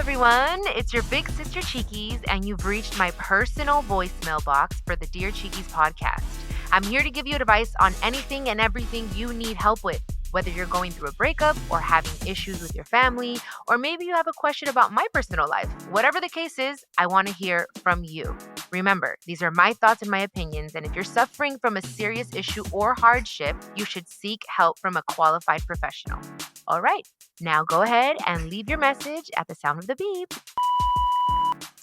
everyone. It's your big sister Chiquis, and you've reached my personal voicemail box for the Dear Chiquis podcast. I'm here to give you advice on anything and everything you need help with, whether you're going through a breakup or having issues with your family, or maybe you have a question about my personal life. Whatever the case is, I want to hear from you. Remember, these are my thoughts and my opinions, and if you're suffering from a serious issue or hardship, you should seek help from a qualified professional. All right, now go ahead and leave your message at the sound of the beep.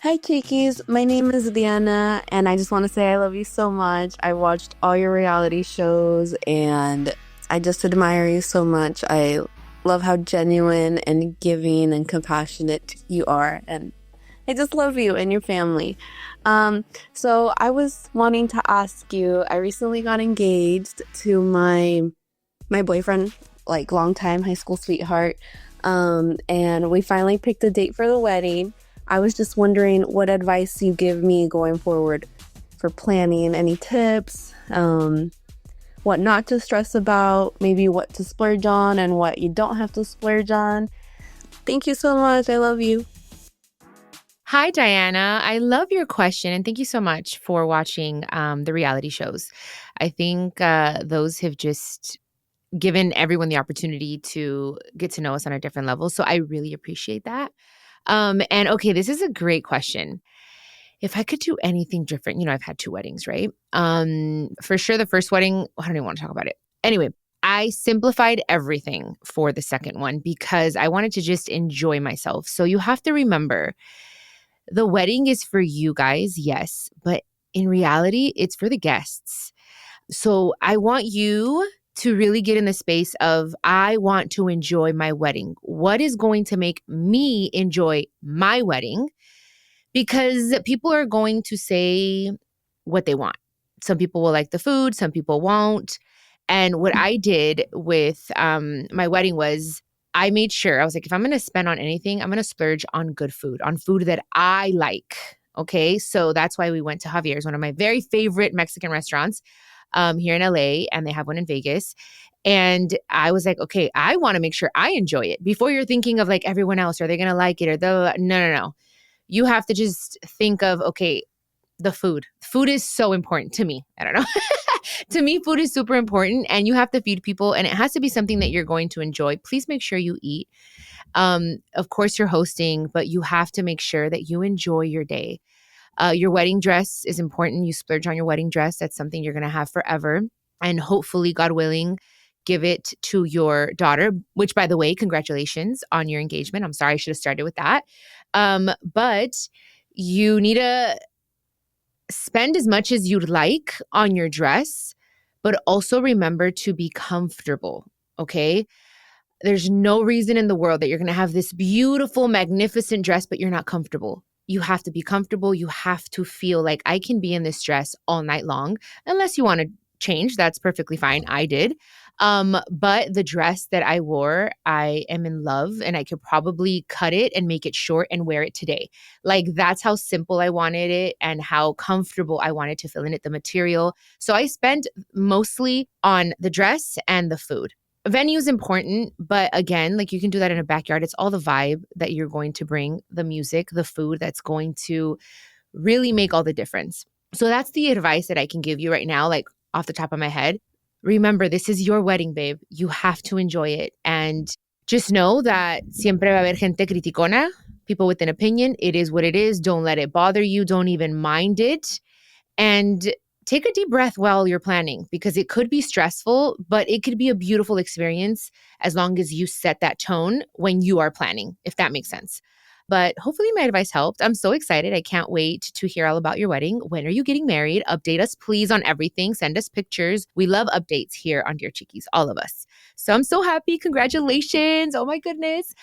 Hi, Chiquis. My name is Diana, and I just want to say I love you so much. I watched all your reality shows, and I just admire you so much. I love how genuine and giving and compassionate you are, and I just love you and your family. So I was wanting to ask you, I recently got engaged to my boyfriend, like longtime high school sweetheart, and we finally picked a date for the wedding. I was just wondering what advice you give me going forward for planning, any tips, what not to stress about, maybe what to splurge on and what you don't have to splurge on. Thank you so much. I love you. Hi, Diana. I love your question, and thank you so much for watching the reality shows. I think those have just given everyone the opportunity to get to know us on a different level, so I really appreciate that. And okay, this is a great question. If I could do anything different, I've had 2 weddings, right? For sure, the first wedding, I don't even want to talk about it. Anyway, I simplified everything for the second one because I wanted to just enjoy myself. So you have to remember, the wedding is for you guys, yes, but in reality, it's for the guests. So I want you to really get in the space of, I want to enjoy my wedding. What is going to make me enjoy my wedding? Because people are going to say what they want. Some people will like the food, some people won't. And what I did with my wedding was, I made sure, I was like, if I'm going to spend on anything, I'm going to splurge on good food, on food that I like. Okay. So that's why we went to Javier's, one of my very favorite Mexican restaurants here in LA, and they have one in Vegas. And I was like, okay, I want to make sure I enjoy it before you're thinking of like everyone else. Are they going to like it? No. You have to just think of, okay, the food. Food is so important to me. I don't know. To me, food is super important, and you have to feed people, and it has to be something that you're going to enjoy. Please make sure you eat. Of course, you're hosting, but you have to make sure that you enjoy your day. Your wedding dress is important. You splurge on your wedding dress. That's something you're going to have forever. And hopefully, God willing, give it to your daughter, which, by the way, congratulations on your engagement. I'm sorry, I should have started with that. But you need to spend as much as you'd like on your dress, but also remember to be comfortable, okay? There's no reason in the world that you're going to have this beautiful, magnificent dress, but you're not comfortable. You have to be comfortable. You have to feel like I can be in this dress all night long, unless you want to change. That's perfectly fine. I did. But the dress that I wore, I am in love, and I could probably cut it and make it short and wear it today. Like, that's how simple I wanted it and how comfortable I wanted to feel in it, the material. So I spent mostly on the dress and the food. Venue is important, but again, like, you can do that in a backyard. It's all the vibe that you're going to bring, the music, the food that's going to really make all the difference. So that's the advice that I can give you right now, like off the top of my head. Remember, this is your wedding, babe. You have to enjoy it. And just know that siempre va a haber gente criticona, people with an opinion. It is what it is. Don't let it bother you. Don't even mind it. And take a deep breath while you're planning, because it could be stressful, but it could be a beautiful experience as long as you set that tone when you are planning, if that makes sense. But hopefully my advice helped. I'm so excited. I can't wait to hear all about your wedding. When are you getting married? Update us, please, on everything. Send us pictures. We love updates here on Dear Chiquis, all of us. So I'm so happy. Congratulations. Oh my goodness.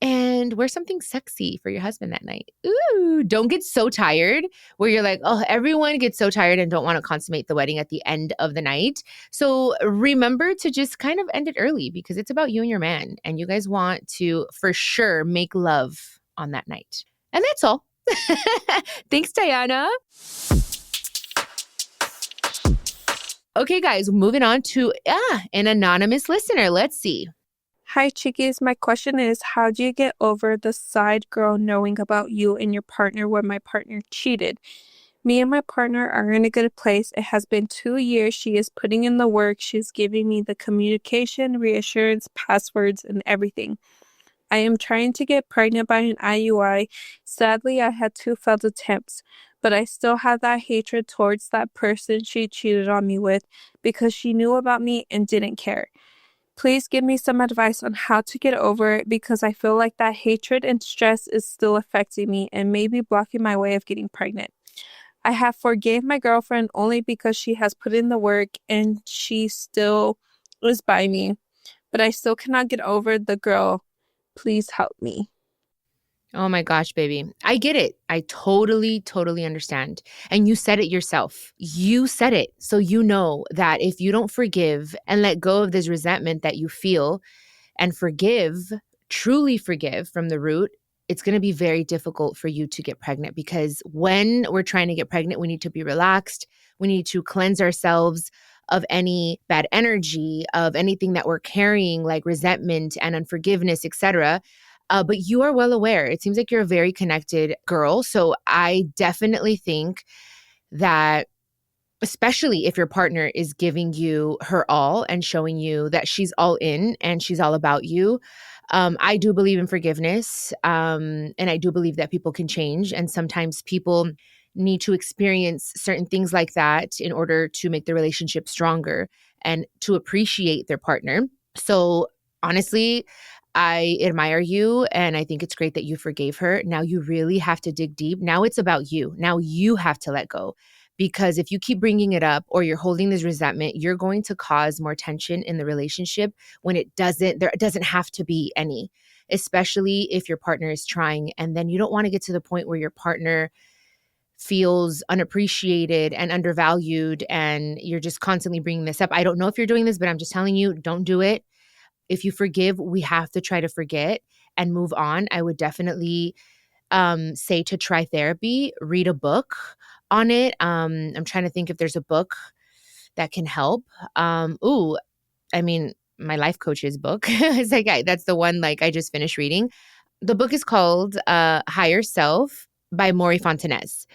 And wear something sexy for your husband that night. Ooh, don't get so tired where you're like, oh, everyone gets so tired and don't want to consummate the wedding at the end of the night. So remember to just kind of end it early, because it's about you and your man, and you guys want to, for sure, make love on that night. And that's all. Thanks, Diana. Okay, guys, moving on to an anonymous listener. Let's see. Hi, Chiquis. My question is, how do you get over the side girl knowing about you and your partner when my partner cheated? Me and my partner are in a good place. It has been 2 years. She is putting in the work. She's giving me the communication, reassurance, passwords, and everything. I am trying to get pregnant by an IUI. Sadly, I had 2 failed attempts, but I still have that hatred towards that person she cheated on me with because she knew about me and didn't care. Please give me some advice on how to get over it because I feel like that hatred and stress is still affecting me and maybe blocking my way of getting pregnant. I have forgave my girlfriend only because she has put in the work and she still is by me, but I still cannot get over the girl. Please help me. Oh my gosh, baby. I get it. I totally, totally understand. And you said it yourself. You said it. So you know that if you don't forgive and let go of this resentment that you feel and forgive, truly forgive from the root, it's going to be very difficult for you to get pregnant because when we're trying to get pregnant, we need to be relaxed. We need to cleanse ourselves of any bad energy, of anything that we're carrying like resentment and unforgiveness, etc. But you are well aware. It seems like you're a very connected girl. So I definitely think that, especially if your partner is giving you her all and showing you that she's all in and she's all about you. I do believe in forgiveness. And I do believe that people can change. And sometimes people need to experience certain things like that in order to make the relationship stronger and to appreciate their partner. So honestly, I admire you and I think it's great that you forgave her. Now you really have to dig deep. Now it's about you. Now you have to let go. Because if you keep bringing it up or you're holding this resentment, you're going to cause more tension in the relationship when there doesn't have to be any, especially if your partner is trying. And then you don't want to get to the point where your partner feels unappreciated and undervalued and you're just constantly bringing this up. I don't know if you're doing this, but I'm just telling you, don't do it. If you forgive, we have to try to forget and move on. I would definitely say to try therapy, read a book on it. I'm trying to think if there's a book that can help. My life coach's book. It's like that's the one like I just finished reading. The book is called Higher Self by Maury Fontanez.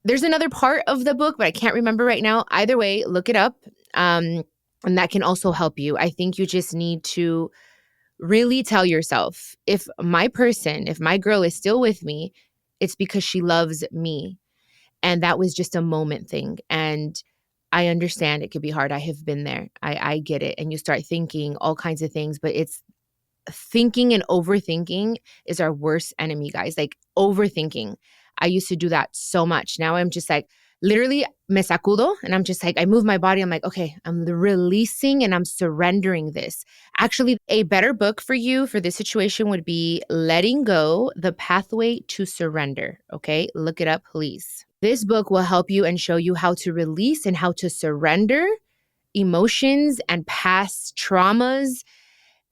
There's another part of the book, but I can't remember right now. Either way, look it up. And that can also help you. I think you just need to really tell yourself, if my girl is still with me, it's because she loves me. And that was just a moment thing. And I understand it could be hard. I have been there. I get it. And you start thinking all kinds of things, but it's thinking and overthinking is our worst enemy, guys. Like overthinking. I used to do that so much. Now I'm just like, literally me sacudo. And I'm just like, I move my body. I'm like, okay, I'm releasing and I'm surrendering this. Actually, a better book for you for this situation would be Letting Go, The Pathway to Surrender. Okay, look it up, please. This book will help you and show you how to release and how to surrender emotions and past traumas.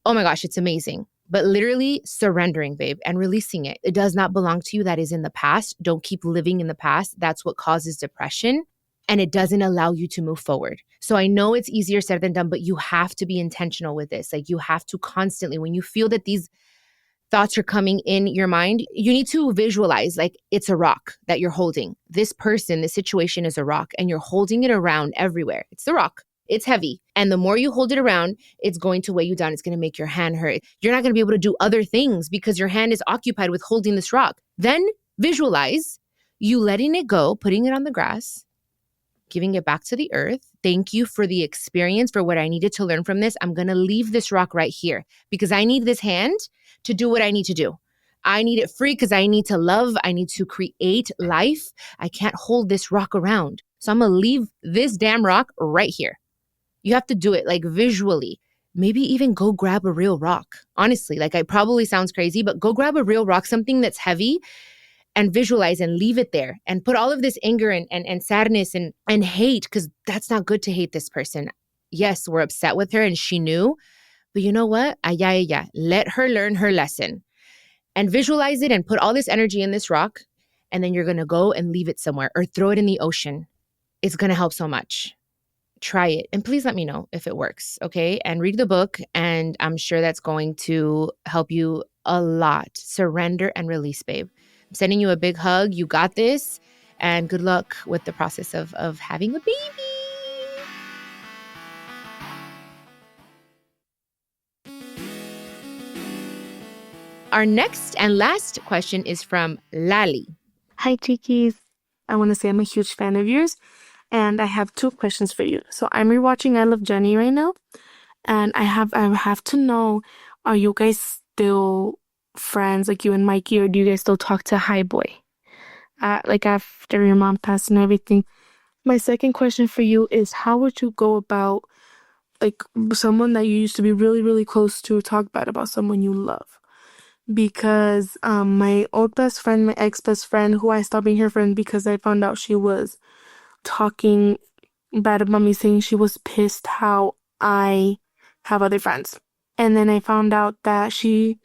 Oh my gosh, it's amazing. But literally surrendering, babe, and releasing it. It does not belong to you. That is in the past. Don't keep living in the past. That's what causes depression. And it doesn't allow you to move forward. So I know it's easier said than done, but you have to be intentional with this. Like you have to constantly, when you feel that these thoughts are coming in your mind, you need to visualize like it's a rock that you're holding. This person, this situation is a rock and you're holding it around everywhere. It's the rock. It's heavy. And the more you hold it around, it's going to weigh you down. It's going to make your hand hurt. You're not going to be able to do other things because your hand is occupied with holding this rock. Then visualize you letting it go, putting it on the grass, giving it back to the earth. Thank you for the experience, for what I needed to learn from this. I'm going to leave this rock right here because I need this hand to do what I need to do. I need it free because I need to love. I need to create life. I can't hold this rock around. So I'm going to leave this damn rock right here. You have to do it like visually. Maybe even go grab a real rock. Honestly, like it probably sounds crazy, but go grab a real rock, something that's heavy, and visualize and leave it there and put all of this anger and sadness and hate, because that's not good to hate this person. Yes, we're upset with her and she knew, but you know what? Let her learn her lesson and visualize it and put all this energy in this rock. And then you're going to go and leave it somewhere or throw it in the ocean. It's going to help so much. try it. And please let me know if it works, okay? And read the book, and I'm sure that's going to help you a lot. Surrender and release, babe. I'm sending you a big hug. You got this. And good luck with the process of having a baby. Our next and last question is from Laly. Hi, Chiquis. I want to say I'm a huge fan of yours, and I have 2 questions for you. So I'm rewatching I Love Jenny right now, and I have to know, are you guys still friends, like you and Mikey, or do you guys still talk to High Boy? Like after your mom passed and everything. My second question for you is, how would you go about, like, someone that you used to be really, really close to, talk bad about someone you love? Because my old best friend, my ex-best friend, who I stopped being her friend because I found out she was talking bad about me, saying she was pissed how I have other friends. And then I found out that she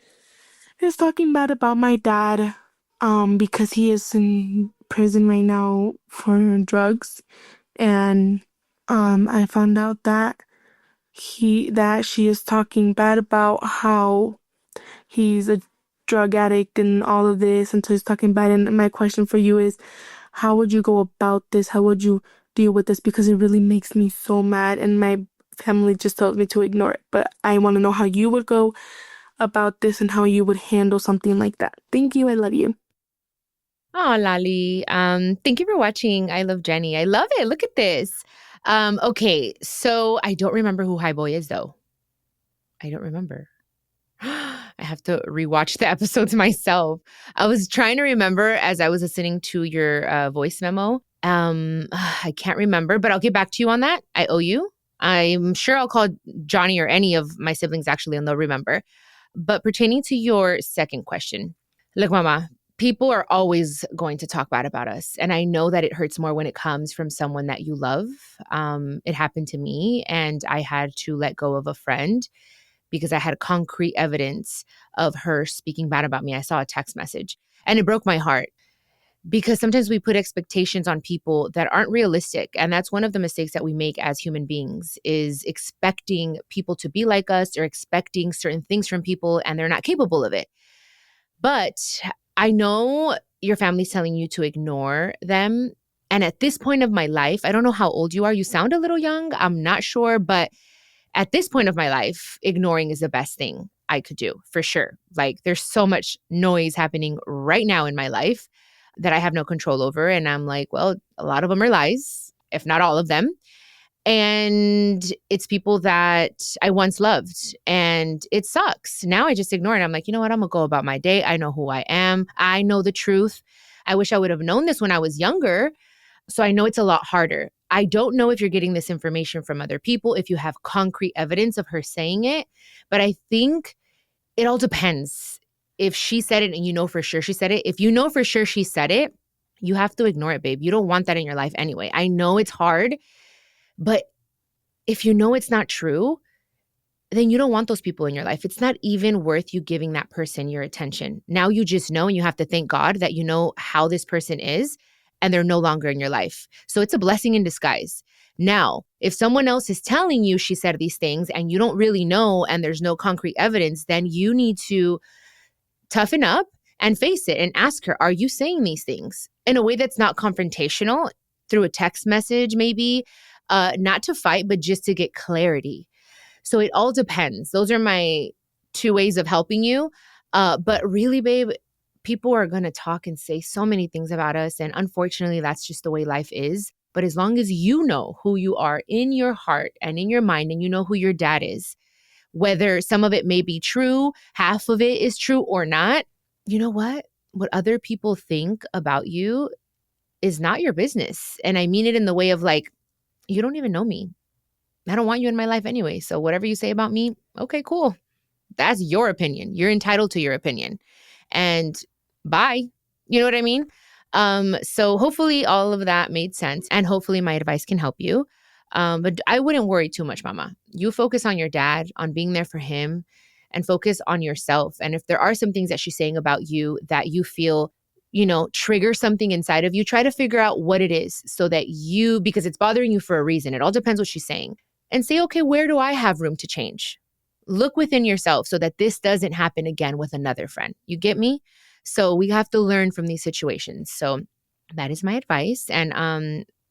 is talking bad about my dad because he is in prison right now for drugs. And I found out that she is talking bad about how he's a drug addict and all of this, and so he's talking bad. And my question for you is, how would you go about this? How would you deal with this? Because it really makes me so mad, and my family just told me to ignore it. But I want to know how you would go about this and how you would handle something like that. Thank you. I love you. Oh, Laly. Thank you for watching I Love Jenny. I love it. Look at this. Okay, so I don't remember who High Boy is, though. I don't remember. I have to rewatch the episodes myself. I was trying to remember as I was listening to your voice memo. I can't remember, but I'll get back to you on that. I owe you. I'm sure I'll call Johnny or any of my siblings actually, and they'll remember. But pertaining to your second question, look, Mama, people are always going to talk bad about us. And I know that it hurts more when it comes from someone that you love. It happened to me, and I had to let go of a friend because I had concrete evidence of her speaking bad about me. I saw a text message, and it broke my heart because sometimes we put expectations on people that aren't realistic. And that's one of the mistakes that we make as human beings, is expecting people to be like us or expecting certain things from people, and they're not capable of it. But I know your family's telling you to ignore them. And at this point of my life, I don't know how old you are. You sound a little young. I'm not sure, but at this point of my life, ignoring is the best thing I could do, for sure. Like, there's so much noise happening right now in my life that I have no control over. And I'm like, well, a lot of them are lies, if not all of them. And it's people that I once loved, and it sucks. Now I just ignore it. I'm like, you know what? I'm going to go about my day. I know who I am. I know the truth. I wish I would have known this when I was younger. So I know it's a lot harder. I don't know if you're getting this information from other people, if you have concrete evidence of her saying it, but I think it all depends. If she said it and you know for sure she said it, if you know for sure she said it, you have to ignore it, babe. You don't want that in your life anyway. I know it's hard, but if you know it's not true, then you don't want those people in your life. It's not even worth you giving that person your attention. Now you just know, and you have to thank God that you know how this person is, and they're no longer in your life. So it's a blessing in disguise. Now, if someone else is telling you she said these things and you don't really know and there's no concrete evidence, then you need to toughen up and face it and ask her, are you saying these things in a way that's not confrontational, through a text message maybe, not to fight, but just to get clarity. So it all depends. Those are my 2 ways of helping you. But really, babe, people are going to talk and say so many things about us. And unfortunately, that's just the way life is. But as long as you know who you are in your heart and in your mind, and you know who your dad is, whether some of it may be true, half of it is true or not, you know what? What other people think about you is not your business. And I mean it in the way of like, you don't even know me. I don't want you in my life anyway. So whatever you say about me, okay, cool. That's your opinion. You're entitled to your opinion. And bye. You know what I mean? So hopefully all of that made sense, and hopefully my advice can help you. But I wouldn't worry too much, Mama. You focus on your dad, on being there for him, and focus on yourself. And if there are some things that she's saying about you that you feel trigger something inside of you, try to figure out what it is so that because it's bothering you for a reason. It all depends what she's saying. And say, okay, where do I have room to change? Look within yourself so that this doesn't happen again with another friend. You get me? So we have to learn from these situations. So that is my advice. And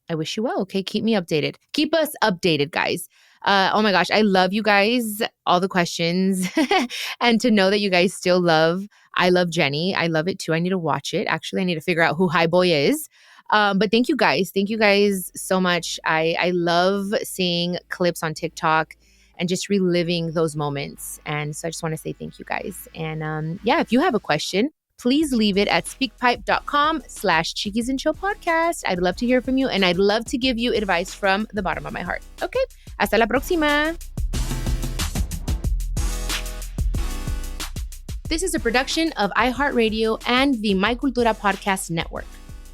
I wish you well. Okay. Keep me updated. Keep us updated, guys. Oh my gosh. I love you guys, all the questions. And to know that you guys still love I Love Jenny. I love it too. I need to watch it. Actually, I need to figure out who High Boy is. But thank you guys. Thank you guys so much. I love seeing clips on TikTok and just reliving those moments. And so I just want to say thank you guys. And if you have a question, please leave it at speakpipe.com/Chiquis and Chill podcast. I'd love to hear from you, and I'd love to give you advice from the bottom of my heart. Okay, hasta la próxima. This is a production of iHeartRadio and the My Cultura Podcast Network.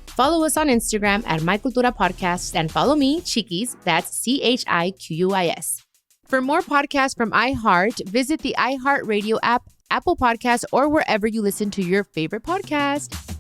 Follow us on Instagram at My Cultura Podcast and follow me, Chiquis, that's CHIQUIS. For more podcasts from iHeart, visit the iHeartRadio app, Apple Podcasts, or wherever you listen to your favorite podcast.